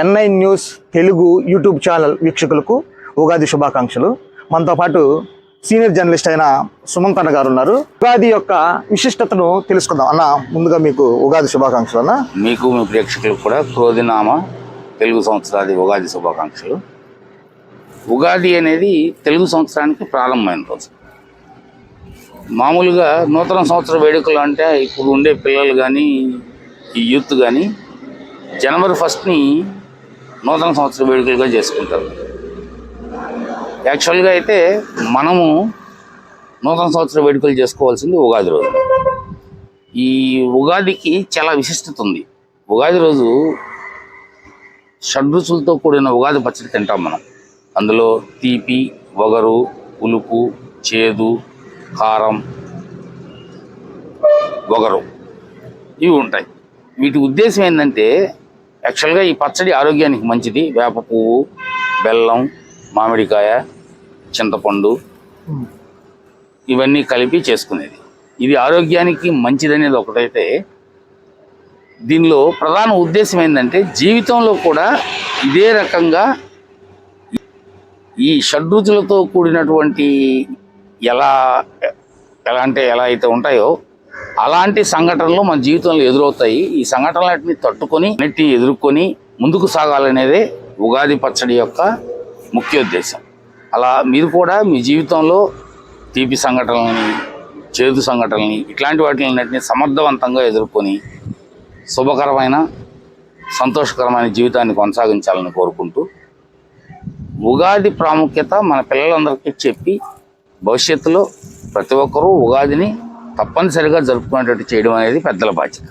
NI news Telugu YouTube channel వీక్షకులకు ఉగాది శుభాకాంక్షలు. మనతో పాటు సీనియర్ జర్నలిస్ట్ అయిన సుమంత్ అన్న గారు ఉన్నారు. ఉగాది యొక్క విశిష్టతను తెలుసుకుందాం. అన్న, ముందుగా మీకు ఉగాది శుభాకాంక్షలు. అన్న, మీకు మీ ప్రేక్షకులకు కూడా క్రోధినామ తెలుగు సంవత్సరాది ఉగాది శుభాకాంక్షలు. ఉగాది అనేది తెలుగు సంవత్సరానికి ప్రారంభమైన రోజు. మామూలుగా నూతన సంవత్సర వేడుకలు అంటే ఇప్పుడు ఉండే పిల్లలు కానీ ఈ యూత్ కానీ జనవరి 1ని నూతన సంవత్సర వేడుకలుగా చేసుకుంటారు. యాక్చువల్గా అయితే మనము నూతన సంవత్సర వేడుకలు చేసుకోవాల్సింది ఉగాది రోజు. ఈ ఉగాదికి చాలా విశిష్టత ఉంది. ఉగాది రోజు షడ్రుచులతో కూడిన ఉగాది పచ్చడి తింటాం మనం. అందులో తీపి, వగరు, పులుపు, చేదు, కారం, వగరు ఇవి ఉంటాయి. వీటి ఉద్దేశం ఏంటంటే యాక్చువల్గా ఈ పచ్చడి ఆరోగ్యానికి మంచిది. వేప పువ్వు, బెల్లం, మామిడికాయ, చింతపండు ఇవన్నీ కలిపి చేసుకునేది. ఇది ఆరోగ్యానికి మంచిదనేది ఒకటైతే, దీనిలో ప్రధాన ఉద్దేశం ఏంటంటే జీవితంలో కూడా ఇదే రకంగా ఈ షడ్రుచులతో కూడినటువంటి ఎలా అయితే ఉంటాయో అలాంటి సంఘటనలు మన జీవితంలో ఎదురవుతాయి. ఈ సంఘటనలన్నింటినీ తట్టుకొని ఎదుర్కొని ముందుకు సాగాలనేదే ఉగాది పచ్చడి యొక్క ముఖ్య ఉద్దేశం. అలా మీరు కూడా మీ జీవితంలో తీపి సంఘటనలని, చేదు సంఘటనలని, ఇట్లాంటి వాటిలన్నింటినీ సమర్థవంతంగా ఎదుర్కొని శుభకరమైన, సంతోషకరమైన జీవితాన్ని కొనసాగించాలని కోరుకుంటూ, ఉగాది ప్రాముఖ్యత మన పిల్లలందరికీ చెప్పి భవిష్యత్తులో ప్రతి ఒక్కరూ ఉగాదిని తప్పనిసరిగా జరుపుకునేటట్టు చేయడం అనేది పెద్దల బాధ్యత.